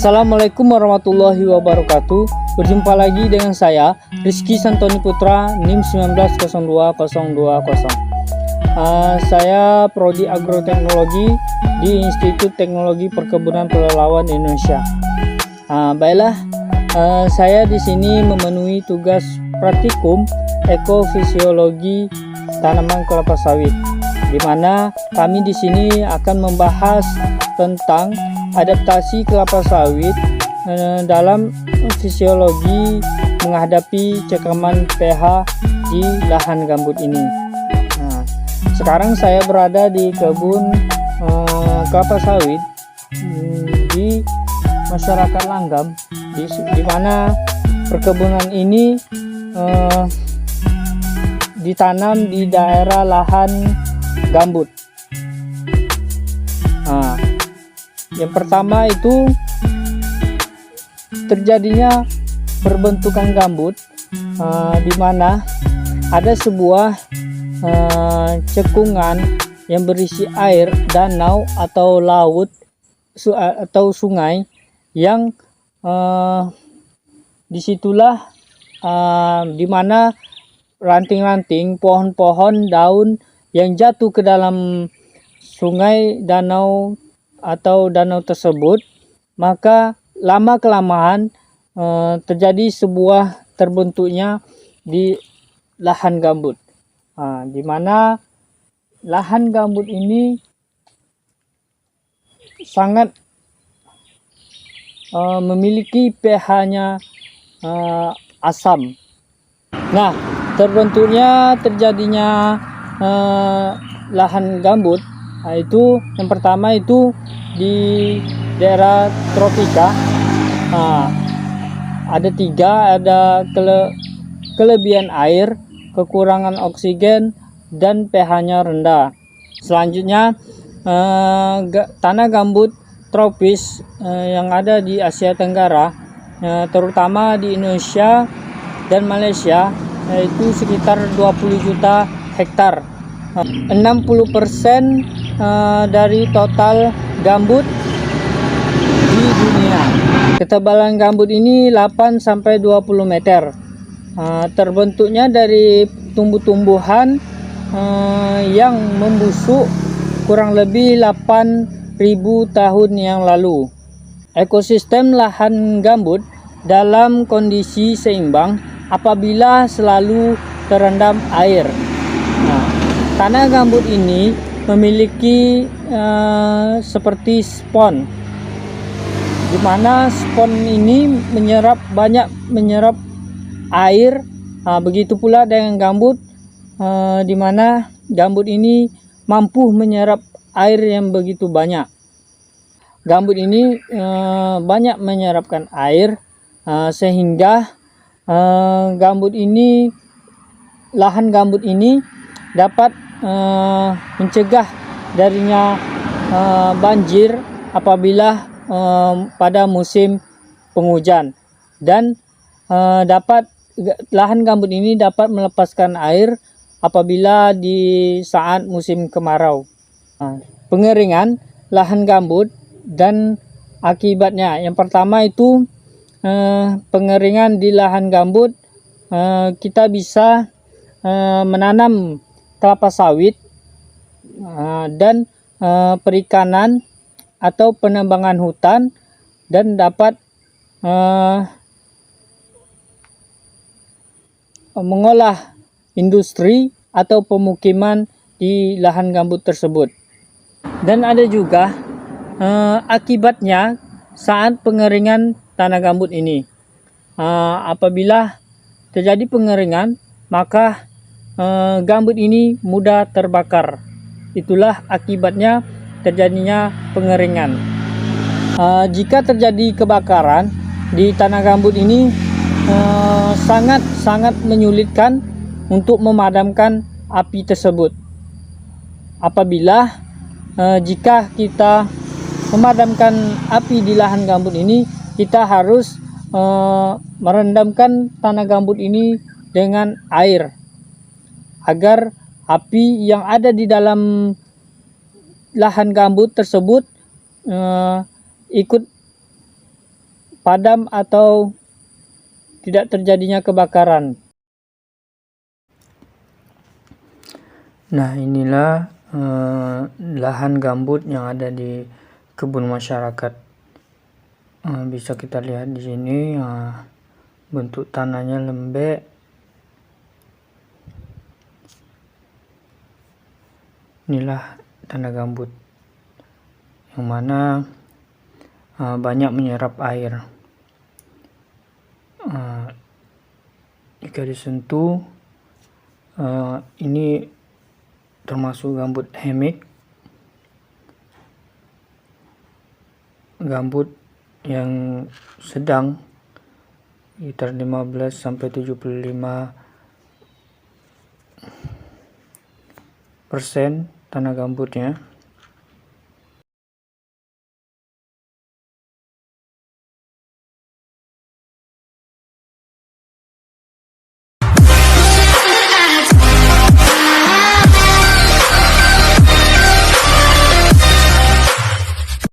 Assalamualaikum warahmatullahi wabarakatuh. Berjumpa lagi dengan saya Rizky Santoni Putra, NIM 19020220. Saya Prodi Agroteknologi di Institut Teknologi Perkebunan Pelalawan Indonesia. Baiklah, saya di sini memenuhi tugas praktikum ekofisiologi tanaman kelapa sawit, di mana kami di sini akan membahas tentang adaptasi kelapa sawit dalam fisiologi menghadapi cekaman pH di lahan gambut ini. Sekarang saya berada di kebun kelapa sawit di masyarakat Langgam, di mana perkebunan ini ditanam di daerah lahan gambut. Yang pertama itu terjadinya perbentukan gambut, di mana ada sebuah cekungan yang berisi air danau atau laut atau sungai yang disitulah di mana ranting-ranting pohon-pohon daun yang jatuh ke dalam sungai, danau atau danau tersebut, maka lama-kelamaan terjadi sebuah terbentuknya di lahan gambut, di mana lahan gambut ini sangat memiliki pH-nya asam. Nah, terjadinya lahan gambut, itu yang pertama itu di daerah tropika. Ada tiga, ada kelebihan air, kekurangan oksigen, dan pH-nya rendah. Selanjutnya tanah gambut tropis yang ada di Asia Tenggara, terutama di Indonesia dan Malaysia, yaitu sekitar 20 juta hektar. 60% dari total gambut di dunia. Ketebalan gambut ini 8-20 meter. Terbentuknya dari tumbuh-tumbuhan yang membusuk kurang lebih 8.000 tahun yang lalu. Ekosistem lahan gambut dalam kondisi seimbang apabila selalu terendam air. Tanah gambut ini memiliki seperti spons, di mana spons ini banyak menyerap air. Begitu pula dengan gambut, di mana gambut ini mampu menyerap air yang begitu banyak. Gambut ini banyak menyerapkan air, sehingga lahan gambut ini dapat mencegah darinya banjir apabila pada musim penghujan, dan lahan gambut ini dapat melepaskan air apabila di saat musim kemarau. Pengeringan lahan gambut dan akibatnya, yang pertama itu pengeringan di lahan gambut, kita bisa menanam kelapa sawit dan perikanan atau penambangan hutan, dan dapat mengolah industri atau pemukiman di lahan gambut tersebut. Dan ada juga akibatnya saat pengeringan tanah gambut ini. Apabila terjadi pengeringan, maka gambut ini mudah terbakar. Itulah akibatnya terjadinya pengeringan. Jika terjadi kebakaran di tanah gambut ini, sangat menyulitkan untuk memadamkan api tersebut. Apabila jika kita memadamkan api di lahan gambut ini, kita harus merendamkan tanah gambut ini dengan air, agar api yang ada di dalam lahan gambut tersebut ikut padam atau tidak terjadinya kebakaran. Nah, inilah lahan gambut yang ada di kebun masyarakat. Bisa kita lihat di sini bentuk tanahnya lembek. Inilah tanah gambut yang mana banyak menyerap air. Jika disentuh, ini termasuk gambut hemik, gambut yang sedang, sekitar 15-75% tanah gambutnya.